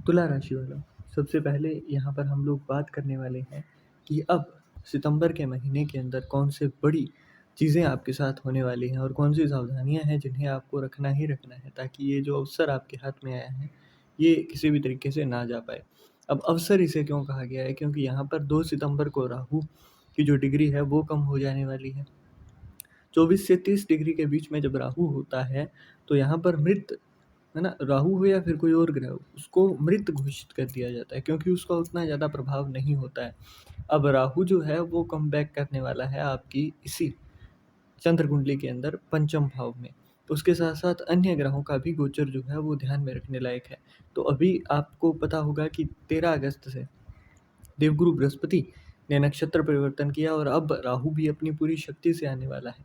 तुला राशि वालों, सबसे पहले यहाँ पर हम लोग बात करने वाले हैं कि अब सितंबर के महीने के अंदर कौन से बड़ी चीज़ें आपके साथ होने वाली हैं और कौन सी सावधानियाँ हैं जिन्हें आपको रखना ही रखना है, ताकि ये जो अवसर आपके हाथ में आया है ये किसी भी तरीके से ना जा पाए। अब अवसर इसे क्यों कहा गया है, क्योंकि यहाँ पर 2 सितंबर को राहु की जो डिग्री है वो कम हो जाने वाली है। 24 से 30 डिग्री के बीच में जब राहु होता है तो यहाँ पर मृत, है ना, राहु हो या फिर कोई और ग्रह हो, उसको मृत घोषित कर दिया जाता है क्योंकि उसका उतना ज़्यादा प्रभाव नहीं होता है। अब राहु जो है वो कम बैक करने वाला है आपकी इसी चंद्र कुंडली के अंदर पंचम भाव में। तो उसके साथ साथ अन्य ग्रहों का भी गोचर जो है वो ध्यान में रखने लायक है। तो अभी आपको पता होगा कि 13 अगस्त से देवगुरु बृहस्पति ने नक्षत्र परिवर्तन किया और अब राहु भी अपनी पूरी शक्ति से आने वाला है।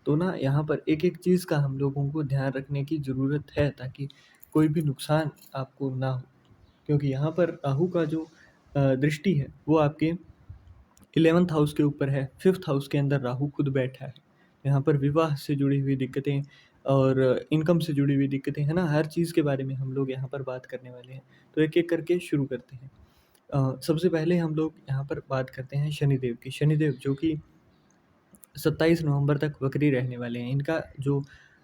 तो ना यहाँ पर एक-एक चीज़ का हम लोगों को ध्यान रखने की ज़रूरत है, ताकि कोई भी नुकसान आपको ना हो। क्योंकि यहाँ पर राहु का जो दृष्टि है वो आपके 11th हाउस के ऊपर है, 5th हाउस के अंदर राहु खुद बैठा है। यहाँ पर विवाह से जुड़ी हुई दिक्कतें और इनकम से जुड़ी हुई दिक्कतें, है ना, हर चीज़ के बारे में हम लोग यहाँ पर बात करने वाले हैं। तो एक-एक करके शुरू करते हैं। सबसे पहले हम लोग यहाँ पर बात करते हैं शनिदेव की। शनिदेव जो कि 27 नवंबर तक वक्री रहने वाले हैं। इनका जो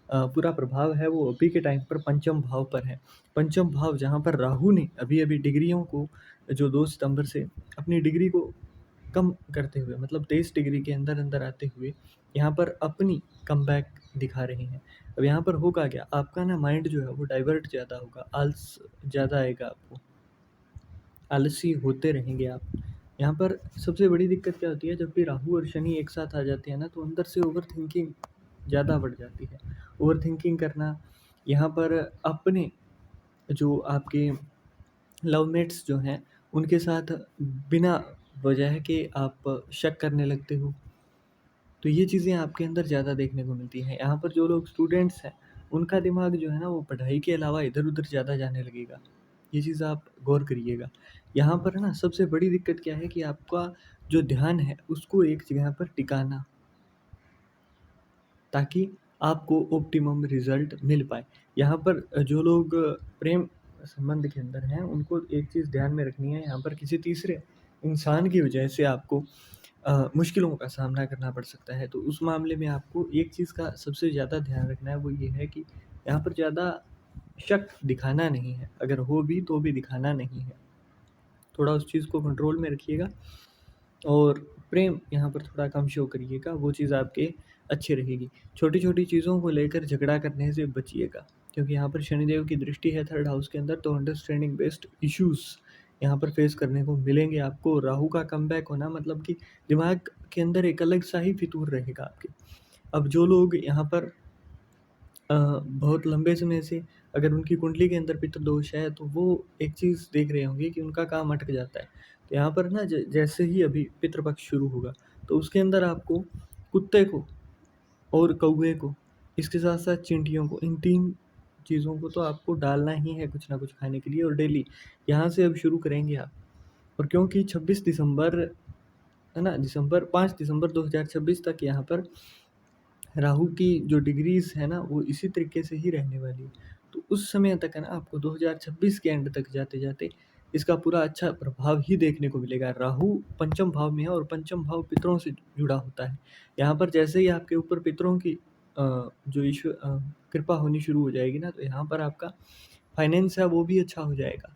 पूरा प्रभाव है वो अभी के टाइम पर पंचम भाव पर है। पंचम भाव जहाँ पर राहु ने अभी-अभी डिग्रियों को जो 2 सितंबर से अपनी डिग्री को कम करते हुए, मतलब 23 डिग्री के अंदर-अंदर आते हुए यहाँ पर अपनी कमबैक दिखा रहे हैं। अब यहाँ पर होगा क्या, आपका ना माइंड जो है वो डाइवर्ट ज़्यादा होगा, आलस ज़्यादा आएगा आपको, आलसी होते रहेंगे आप। यहाँ पर सबसे बड़ी दिक्कत क्या होती है, जब भी राहु और शनि एक साथ आ जाते हैं ना तो अंदर से ओवरथिंकिंग ज़्यादा बढ़ जाती है। ओवरथिंकिंग करना, यहाँ पर अपने जो आपके लवमेट्स जो हैं उनके साथ बिना वजह के आप शक करने लगते हो। तो ये चीज़ें आपके अंदर ज़्यादा देखने को मिलती हैं। यहाँ पर जो लोग स्टूडेंट्स हैं, उनका दिमाग जो है ना वो पढ़ाई के अलावा इधर-उधर ज़्यादा जाने लगेगा। ये चीज़ आप गौर करिएगा। यहाँ पर ना सबसे बड़ी दिक्कत क्या है कि आपका जो ध्यान है उसको एक जगह पर टिकाना, ताकि आपको ऑप्टिमम रिज़ल्ट मिल पाए। यहाँ पर जो लोग प्रेम संबंध के अंदर हैं, उनको एक चीज़ ध्यान में रखनी है, यहाँ पर किसी तीसरे इंसान की वजह से आपको मुश्किलों का सामना करना पड़ सकता है। तो उस मामले में आपको एक चीज़ का सबसे ज़्यादा ध्यान रखना है, वो ये है कि यहाँ पर ज़्यादा शक दिखाना नहीं है, अगर हो भी तो भी दिखाना नहीं है। थोड़ा उस चीज़ को कंट्रोल में रखिएगा और प्रेम यहाँ पर थोड़ा कम शो करिएगा, वो चीज़ आपके अच्छी रहेगी। छोटी-छोटी चीज़ों को लेकर झगड़ा करने से बचिएगा, क्योंकि यहाँ पर शनिदेव की दृष्टि है 3rd हाउस के अंदर, तो अंडरस्टैंडिंग बेस्ड इश्यूज़ यहाँ पर फेस करने को मिलेंगे आपको। राहु का कमबैक होना मतलब कि दिमाग के अंदर एक अलग सा ही फितूर रहेगा आपके। अब जो लोग यहाँ पर बहुत लंबे समय से अगर उनकी कुंडली के अंदर पितृ दोष है, तो वो एक चीज़ देख रहे होंगे कि उनका काम अटक जाता है। तो यहाँ पर ना जैसे ही अभी पितृ पक्ष शुरू होगा, तो उसके अंदर आपको कुत्ते को और कौवे को, इसके साथ-साथ चींटियों को, इन 3 चीज़ों को तो आपको डालना ही है कुछ ना कुछ खाने के लिए, और डेली यहाँ से अब शुरू करेंगे आप। और क्योंकि 26 दिसंबर, है ना, 5 दिसंबर 2026 तक यहाँ पर राहु की जो डिग्रीज़ है ना वो इसी तरीके से ही रहने वाली है। तो उस समय तक है ना आपको 2026 के एंड तक जाते-जाते इसका पूरा अच्छा प्रभाव ही देखने को मिलेगा। राहु पंचम भाव में है और पंचम भाव पितरों से जुड़ा होता है। यहाँ पर जैसे ही आपके ऊपर पितरों की जो कृपा होनी शुरू हो जाएगी ना, तो यहाँ पर आपका फाइनेंस है वो भी अच्छा हो जाएगा।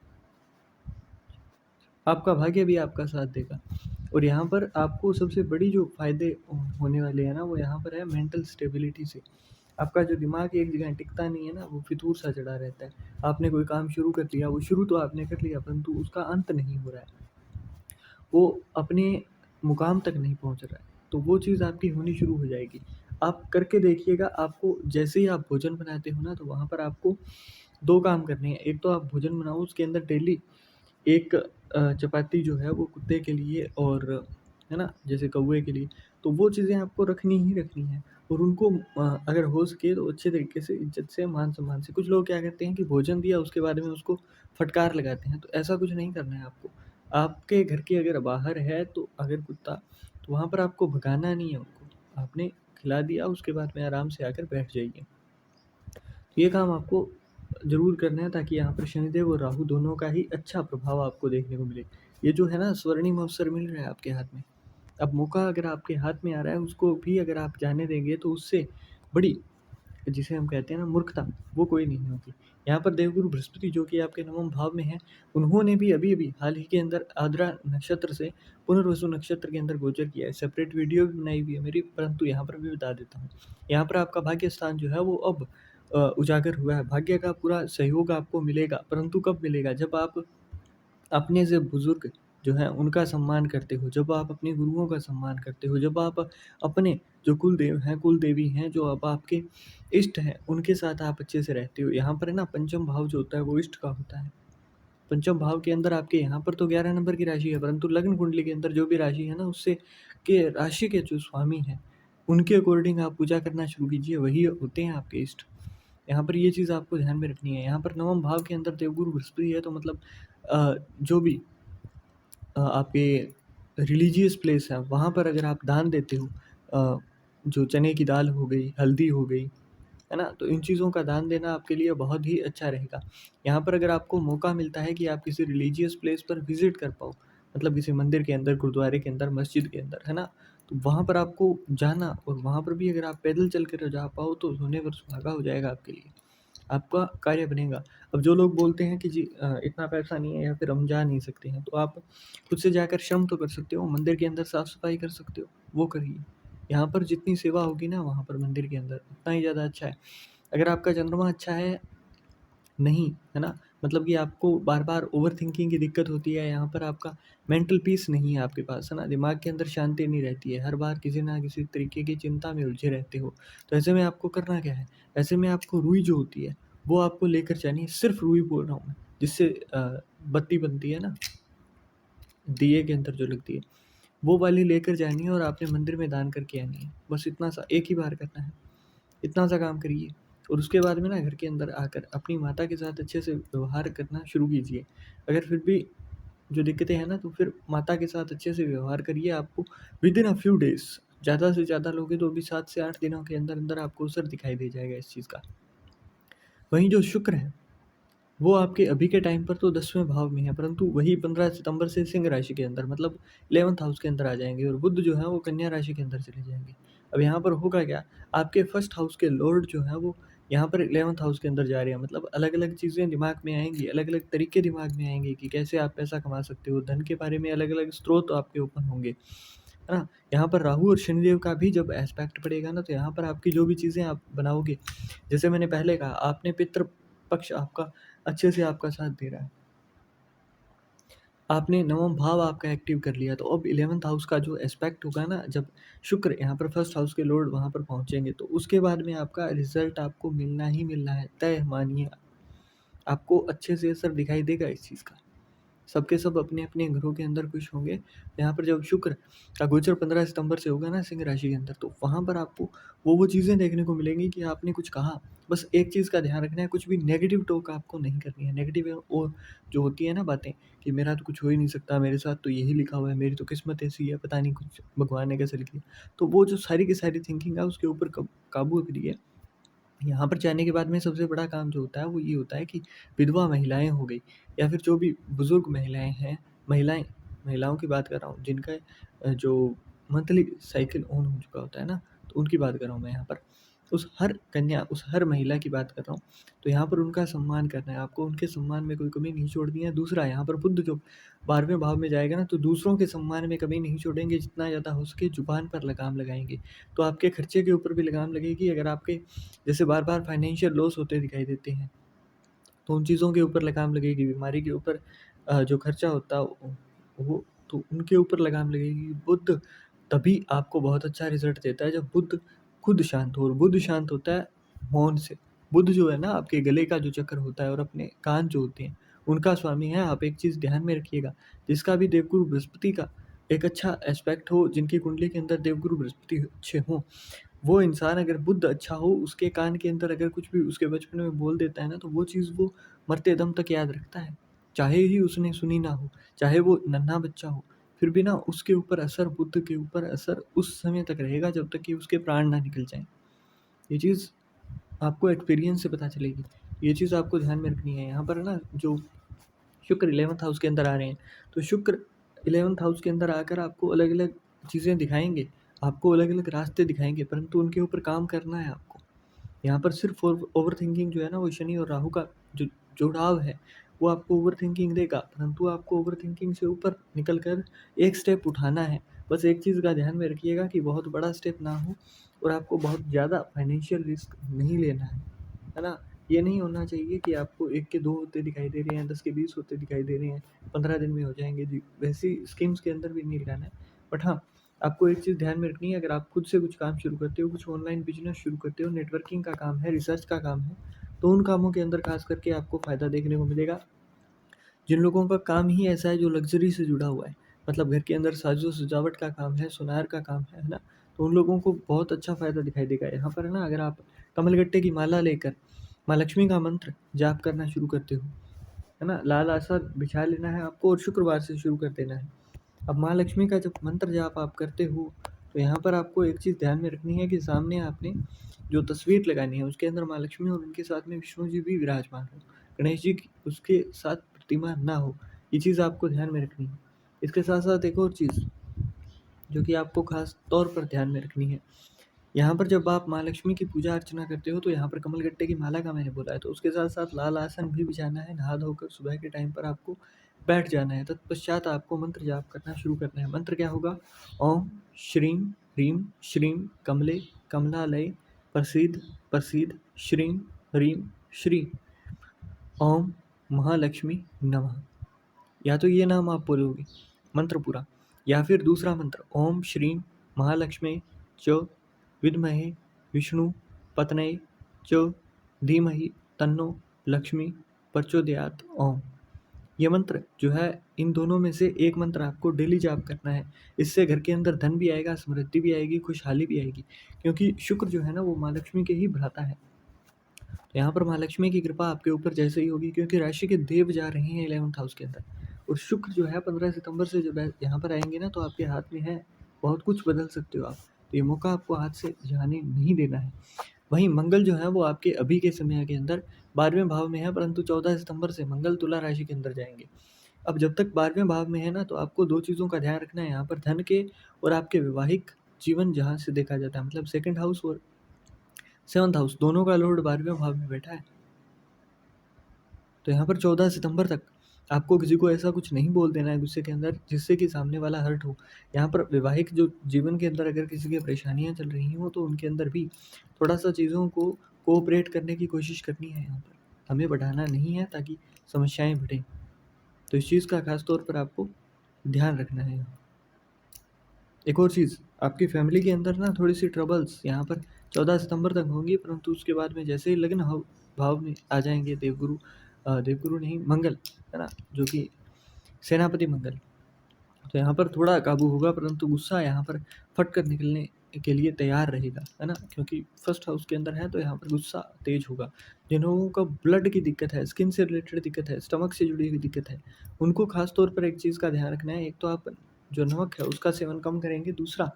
आपका भाग्य भी आपका साथ देगा। और यहाँ पर आपको सबसे बड़ी जो फ़ायदे होने वाले हैं ना, वो यहाँ पर है मेंटल स्टेबिलिटी से। आपका जो दिमाग एक जगह टिकता नहीं है ना, वो फितूर सा चढ़ा रहता है। आपने कोई काम शुरू कर लिया, वो शुरू तो आपने कर लिया परंतु उसका अंत नहीं हो रहा है। वो अपने मुकाम तक नहीं पहुँच रहा है। तो वो चीज़ आपकी होनी शुरू हो जाएगी। आप करके देखिएगा, आपको जैसे ही आप भोजन बनाते हो ना, तो वहाँ पर आपको 2 काम करने हैं। एक तो आप भोजन बनाओ, उसके अंदर डेली एक चपाती जो है वो कुत्ते के लिए और, है ना, जैसे कौवे के लिए, तो वो चीज़ें आपको रखनी ही रखनी है। और उनको अगर हो सके तो अच्छे तरीके से, इज़्ज़त से, मान-सम्मान से। कुछ लोग क्या करते हैं कि भोजन दिया उसके बाद में उसको फटकार लगाते हैं, तो ऐसा कुछ नहीं करना है आपको। आपके घर के अगर बाहर है तो अगर कुत्ता, तो वहाँ पर आपको भगाना नहीं है उनको। आपने खिला दिया, उसके बाद में आराम से आकर बैठ जाइए। ये काम आपको ज़रूर करना है, ताकि यहाँ पर शनिदेव और राहु दोनों का ही अच्छा प्रभाव आपको देखने को मिले। ये जो है ना स्वर्णिम अवसर मिल रहा है आपके हाथ में, अब मौका अगर आपके हाथ में आ रहा है, उसको भी अगर आप जाने देंगे तो उससे बड़ी, जिसे हम कहते हैं ना मूर्खता, वो कोई नहीं होती। यहाँ पर देवगुरु बृहस्पति जो कि आपके नवम भाव में हैं, उन्होंने भी अभी-अभी हाल ही के अंदर आद्रा नक्षत्र से पुनर्वसु नक्षत्र के अंदर गोचर किया है। सेपरेट वीडियो भी बनाई हुई है मेरी, परंतु यहाँ पर भी बता देता हूँ। यहाँ पर आपका भाग्य स्थान जो है वो अब उजागर हुआ है। भाग्य का पूरा सहयोग आपको मिलेगा, परंतु कब मिलेगा? जब आप अपने से बुजुर्ग जो हैं उनका सम्मान करते हो, जब आप अपने गुरुओं का सम्मान करते हो, जब आप अपने जो कुलदेव हैं, कुलदेवी हैं, जो अब आपके इष्ट हैं, उनके साथ आप अच्छे से रहते हो। यहाँ पर है ना पंचम भाव जो होता है वो इष्ट का होता है। पंचम भाव के अंदर आपके यहाँ पर तो 11 नंबर की राशि है, परंतु लग्न कुंडली के अंदर जो भी राशि है ना, उससे के राशि के जो स्वामी हैं, उनके अकॉर्डिंग आप पूजा करना शुरू कीजिए, वही होते हैं आपके इष्ट। यहाँ पर ये चीज़ आपको ध्यान में रखनी है। यहाँ पर नवम भाव के अंदर देवगुरु बृहस्पति है, तो मतलब जो भी आपके रिलीजियस प्लेस है, वहाँ पर अगर आप दान देते हो, जो चने की दाल हो गई, हल्दी हो गई, है ना? तो इन चीज़ों का दान देना आपके लिए बहुत ही अच्छा रहेगा। यहाँ पर अगर आपको मौका मिलता है कि आप किसी रिलीजियस प्लेस पर विज़िट कर पाओ, मतलब किसी मंदिर के अंदर, गुरुद्वारे के अंदर, मस्जिद के अंदर, है ना? तो वहाँ पर आपको जाना, और वहाँ पर भी अगर आप पैदल चल कर जा पाओ तो सोने पर सुहागा हो जाएगा आपके लिए। आपका कार्य बनेगा। अब जो लोग बोलते हैं कि जी इतना पैसा नहीं है या फिर हम जा नहीं सकते हैं, तो आप खुद से जाकर श्रम तो कर सकते हो, मंदिर के अंदर साफ-सफाई कर सकते हो, वो करिए। यहाँ पर जितनी सेवा होगी ना वहाँ पर मंदिर के अंदर, उतना ही ज़्यादा अच्छा है। अगर आपका चंद्रमा अच्छा है नहीं, है ना? मतलब कि आपको बार-बार ओवरथिंकिंग की दिक्कत होती है, यहाँ पर आपका मेंटल पीस नहीं है आपके पास, है ना? दिमाग के अंदर शांति नहीं रहती है, हर बार किसी ना किसी तरीके की चिंता में उलझे रहते हो। तो ऐसे में आपको करना क्या है? ऐसे में आपको रुई जो होती है, वो आपको लेकर जानी है, सिर्फ़ रुई बोल रहा हूँ मैं, जिससे बत्ती बनती है ना, दिए के अंदर जो लगती है, वो वाली लेकर जानी है और आपने मंदिर में दान करके आनी है। बस इतना सा, एक ही बार करना है। इतना सा काम करिए, और उसके बाद में ना घर के अंदर आकर अपनी माता के साथ अच्छे से व्यवहार करना शुरू कीजिए। अगर फिर भी जो दिक्कतें हैं ना, तो फिर माता के साथ अच्छे से व्यवहार करिए। आपको विदिन अ फ्यू डेज़, ज़्यादा से ज़्यादा लोगे तो अभी 7 से 8 दिनों के अंदर-अंदर आपको असर दिखाई दे जाएगा इस चीज़ का। वहीं जो शुक्र है, वो आपके अभी के टाइम पर तो 10वें भाव में है, परंतु वही 15 सितंबर से सिंह राशि के अंदर, मतलब 11th हाउस के अंदर आ जाएँगे, और बुध जो है वो कन्या राशि के अंदर चले जाएँगे। अब यहाँ पर होगा क्या, आपके फर्स्ट हाउस के लॉर्ड जो हैं वो यहाँ पर 11th हाउस के अंदर जा रहे हैं, मतलब अलग-अलग चीज़ें दिमाग में आएँगी, अलग-अलग तरीके दिमाग में आएँगे कि कैसे आप पैसा कमा सकते हो, धन के बारे में अलग-अलग स्रोत आपके ओपन होंगे, है ना? यहाँ पर राहु और शनिदेव का भी जब एस्पेक्ट पड़ेगा ना, तो यहाँ पर आपकी जो भी चीज़ें आप बनाओगे, जैसे मैंने पहले कहा, आपने पितृ पक्ष आपका अच्छे से आपका साथ दे रहा है। आपने नवम भाव आपका एक्टिव कर लिया, तो अब 11th हाउस का जो एस्पेक्ट होगा ना, जब शुक्र यहाँ पर फर्स्ट हाउस के लॉर्ड वहाँ पर पहुँचेंगे, तो उसके बाद में आपका रिज़ल्ट आपको मिलना ही मिलना है, तय मानिए। आपको अच्छे से असर दिखाई देगा इस चीज़ का। सबके सब अपने-अपने घरों के अंदर खुश होंगे। यहाँ पर जब शुक्र का गोचर 15 सितंबर से होगा ना सिंह राशि के अंदर, तो वहाँ पर आपको वो चीज़ें देखने को मिलेंगी कि आपने कुछ कहा। बस एक चीज़ का ध्यान रखना है, कुछ भी नेगेटिव टॉक आपको नहीं करनी है। नेगेटिव और जो होती है ना बातें, कि मेरा तो कुछ हो ही नहीं सकता, मेरे साथ तो यही लिखा हुआ है, मेरी तो किस्मत ऐसी है, पता नहीं कुछ भगवान ने कैसे लिख दिया। तो वो जो सारी की सारी थिंकिंग है उसके ऊपर काबू करिए। यहाँ पर जाने के बाद में सबसे बड़ा काम जो होता है वो ये होता है कि विधवा महिलाएँ हो गई, या फिर जो भी बुज़ुर्ग महिलाएँ हैं, महिलाएँ महिलाओं की बात कर रहा हूँ जिनका जो मंथली साइकिल ऑन हो चुका होता है ना, तो उनकी बात कर रहा हूँ मैं यहाँ पर। उस हर कन्या, उस हर महिला की बात कर रहा हूँ। तो यहाँ पर उनका सम्मान करना है आपको, उनके सम्मान में कोई कमी नहीं छोड़नी है। दूसरा, यहाँ पर बुध जो 12वें भाव में जाएगा ना, तो दूसरों के सम्मान में कमी नहीं छोड़ेंगे, जितना ज़्यादा हो सके ज़ुबान पर लगाम लगाएँगे। तो आपके खर्चे के ऊपर भी लगाम लगेगी। अगर आपके जैसे बार-बार फाइनेंशियल लॉस होते दिखाई देते हैं, तो उन चीज़ों के ऊपर लगाम लगेगी, बीमारी के ऊपर जो खर्चा होता है वो, तो उनके ऊपर लगाम लगेगी। बुध तभी आपको बहुत अच्छा रिज़ल्ट देता है जब बुध खुद शांत हो, और बुध शांत होता है मौन से। बुध जो है ना आपके गले का जो चक्र होता है और अपने कान जो होते हैं, उनका स्वामी है। आप एक चीज़ ध्यान में रखिएगा, जिसका भी देवगुरु बृहस्पति का एक अच्छा एस्पेक्ट हो, जिनकी कुंडली के अंदर देवगुरु बृहस्पति अच्छे हों, वो इंसान अगर बुद्ध अच्छा हो, उसके कान के अंदर अगर कुछ भी उसके बचपन में बोल देता है ना, तो वो चीज़ वो मरते दम तक याद रखता है। चाहे ही उसने सुनी ना हो, चाहे वो नन्हा बच्चा हो, फिर भी ना उसके ऊपर असर, बुद्ध के ऊपर असर उस समय तक रहेगा जब तक कि उसके प्राण ना निकल जाएँ। ये चीज़ आपको एक्सपीरियंस से पता चलेगी। ये चीज़ आपको ध्यान में रखनी है। यहाँ पर ना जो शुक्र 11th हाउस के अंदर आ रहे हैं, तो शुक्र 11th हाउस के अंदर आकर आपको अलग-अलग चीज़ें दिखाएँगे, आपको अलग-अलग रास्ते दिखाएँगे, परंतु उनके ऊपर काम करना है आपको। यहाँ पर सिर्फ ओवरथिंकिंग जो है ना, वो शनि और राहु का जो जुड़ाव है, वो आपको ओवरथिंकिंग देगा, परंतु आपको ओवरथिंकिंग से ऊपर निकल कर एक स्टेप उठाना है। बस एक चीज़ का ध्यान में रखिएगा कि बहुत बड़ा स्टेप ना हो और आपको बहुत ज़्यादा फाइनेंशियल रिस्क नहीं लेना है ना? ये नहीं होना चाहिए कि आपको 1 के 2 होते दिखाई दे रहे हैं, 10 के 20 होते दिखाई दे रहे हैं, 15 दिन में हो जाएँगे जी, वैसी स्कीम्स के अंदर भी नहीं लगाना है। बट हाँ, आपको एक चीज़ ध्यान में रखनी है, अगर आप खुद से कुछ काम शुरू करते हो, कुछ ऑनलाइन बिज़नेस शुरू करते हो, नेटवर्किंग का काम है, रिसर्च का काम है, तो उन कामों के अंदर ख़ास करके आपको फ़ायदा देखने को मिलेगा। जिन लोगों का काम ही ऐसा है जो लग्ज़री से जुड़ा हुआ है, मतलब घर के अंदर साजो-सजावट का काम है, सुनार का काम है ना? तो उन लोगों को बहुत अच्छा फ़ायदा दिखाई देगा। यहाँ पर ना अगर आप कमलगट्टे की माला लेकर माँ लक्ष्मी का मंत्र जाप करना शुरू करते हो, है ना? लाल आसा बिछा लेना है आपको और शुक्रवार से शुरू कर देना है। अब माँ लक्ष्मी का जब मंत्र जाप आप करते हो, तो यहाँ पर आपको एक चीज़ ध्यान में रखनी है कि सामने आपने जो तस्वीर लगानी है, उसके अंदर माँ लक्ष्मी और उनके साथ में विष्णु जी भी विराजमान हो। गणेश जी की उसके साथ प्रतिमा ना हो, ये चीज़ आपको ध्यान में रखनी है। इसके साथ-साथ एक और चीज़, जो कि आपको ख़ास तौर पर ध्यान में रखनी है। यहाँ पर जब आप माँ लक्ष्मी की पूजा अर्चना करते हो, तो यहाँ पर कमलगट्टे की माला का मैंने बोला है, तो उसके साथ-साथ लाल आसन भी बिछाना है, नहा धोकर सुबह के टाइम पर आपको बैठ जाना है। तत्पश्चात आपको मंत्र जाप करना शुरू करना है। मंत्र क्या होगा? ओम श्रीं ह्रीं श्रीं कमले कमलालये प्रसीद प्रसीद श्रीं ह्रीं श्रीं ओम महालक्ष्मी नमः। या तो ये नाम आप बोलोगे मंत्र पूरा, या फिर दूसरा मंत्र ओम श्रीं महालक्ष्मी च विद्महे विष्णु पत्न्यै च धीमहि तन्नो लक्ष्मी प्रचोदयात् ओम। ये मंत्र जो है, इन दोनों में से एक मंत्र आपको डेली जाप करना है। इससे घर के अंदर धन भी आएगा, समृद्धि भी आएगी, खुशहाली भी आएगी, क्योंकि शुक्र जो है ना, वो माँ लक्ष्मी के ही भ्राता है। तो यहाँ पर माँ लक्ष्मी की कृपा आपके ऊपर जैसे ही होगी, क्योंकि राशि के देव जा रहे हैं 11th हाउस के अंदर, और शुक्र जो है 15 सितंबर से जब यहाँ पर आएंगे ना, तो आपके हाथ में है, बहुत कुछ बदल सकते हो आप। तो ये मौका आपको हाथ से जाने नहीं देना है। वहीं मंगल जो है वो आपके अभी के समय के अंदर 12वें भाव में है, परंतु 14 सितंबर से मंगल तुला राशि के अंदर जाएंगे। अब जब तक 12वें भाव में है ना, तो आपको 2 चीज़ों का ध्यान रखना है यहाँ पर, धन के और आपके वैवाहिक जीवन जहाँ से देखा जाता है, मतलब सेकंड हाउस और 7th हाउस दोनों का लॉर्ड 12वें भाव में बैठा है। तो यहाँ पर 14 सितंबर तक आपको किसी को ऐसा कुछ नहीं बोल देना है गुस्से के अंदर, जिससे कि सामने वाला हर्ट हो। यहाँ पर वैवाहिक जो जीवन के अंदर अगर किसी की परेशानियाँ चल रही हों, तो उनके अंदर भी थोड़ा-सा चीज़ों को कोऑपरेट करने की कोशिश करनी है यहाँ पर। हमें बढ़ाना नहीं है ताकि समस्याएँ बढ़ें। तो इस चीज़ का ख़ास तौर पर आपको ध्यान रखना है यहाँ। एक और चीज़, आपकी फैमिली के अंदर ना थोड़ी-सी ट्रबल्स यहाँ पर 14 सितंबर तक होंगी, परंतु उसके बाद में जैसे ही लग्न भाव में आ जाएँगे देवगुरु, देवगुरु नहीं मंगल, है ना? जो कि सेनापति मंगल। तो यहाँ पर थोड़ा काबू होगा, परंतु गुस्सा यहाँ पर फट कर निकलने के लिए तैयार रहेगा, है ना? क्योंकि फर्स्ट हाउस के अंदर है, तो यहाँ पर गुस्सा तेज होगा। जिन लोगों को ब्लड की दिक्कत है, स्किन से रिलेटेड दिक्कत है, स्टमक से जुड़ी हुई दिक्कत है, उनको खास तौर पर एक चीज़ का ध्यान रखना है। एक तो आप जो नमक है उसका सेवन कम करेंगे, दूसरा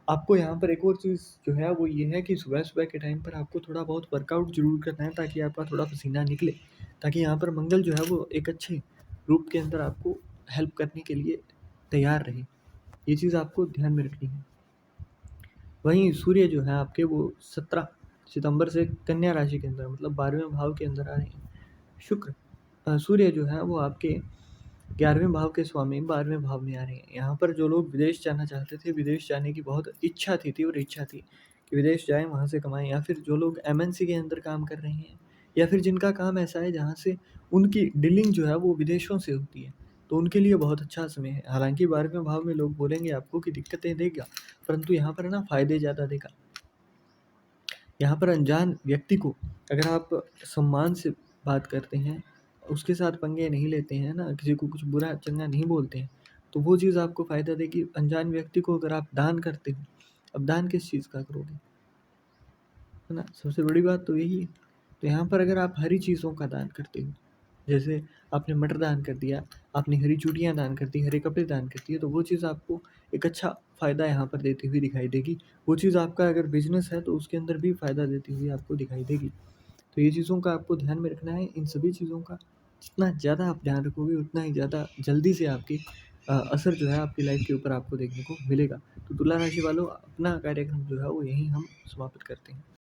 आपको यहाँ पर एक और चीज़ जो है वो ये है कि सुबह-सुबह के टाइम पर आपको थोड़ा बहुत वर्कआउट ज़रूर करना है, ताकि आपका थोड़ा पसीना निकले, ताकि यहाँ पर मंगल जो है वो एक अच्छे रूप के अंदर आपको हेल्प करने के लिए तैयार रहे। ये चीज़ आपको ध्यान में रखनी है। वहीं सूर्य जो है आपके वो 17 सितंबर से कन्या राशि के अंदर, मतलब 12वें भाव के अंदर आ रहे हैं। सूर्य जो है वो आपके 11वें भाव के स्वामी 12वें भाव में आ रहे हैं। यहाँ पर जो लोग विदेश जाना चाहते थे, विदेश जाने की बहुत इच्छा थी तीव्र इच्छा थी कि विदेश जाएँ, वहाँ से कमाएँ, या फिर जो लोग एमएनसी के अंदर काम कर रहे हैं, या फिर जिनका काम ऐसा है जहाँ से उनकी डीलिंग जो है वो विदेशों से होती है, तो उनके लिए बहुत अच्छा समय है। हालाँकि 12वें भाव में लोग बोलेंगे आपको कि दिक्कतें देगा, परंतु यहाँ पर ना फ़ायदे ज़्यादा देगा। यहाँ पर अनजान व्यक्ति को अगर आप सम्मान से बात करते हैं, उसके साथ पंगे नहीं लेते हैं ना, किसी को कुछ बुरा-चंगा नहीं बोलते हैं, तो वो चीज़ आपको फ़ायदा देगी। अनजान व्यक्ति को अगर आप दान करते हो, अब दान किस चीज़ का करोगे, है ना? सबसे बड़ी बात तो यही है। तो यहाँ पर अगर आप हरी चीज़ों का दान करते हो, जैसे आपने मटर दान कर दिया, आपने हरी चूड़ियाँ दान कर दी, हरे कपड़े दान कर दिए, तो वो चीज़ आपको एक अच्छा फ़ायदा यहाँ पर देती हुई दिखाई देगी। वो चीज़ आपका अगर बिज़नेस है, तो उसके अंदर भी फ़ायदा देती हुई आपको दिखाई देगी। तो तो ये चीज़ों का आपको ध्यान में रखना है। इन सभी चीज़ों का जितना ज़्यादा आप ध्यान रखोगे उतना ही ज़्यादा जल्दी से आपकी असर जो है आपकी लाइफ़ के ऊपर आपको देखने को मिलेगा। तो तुला राशि वालों अपना कार्यक्रम जो है वो यहीं हम समाप्त करते हैं।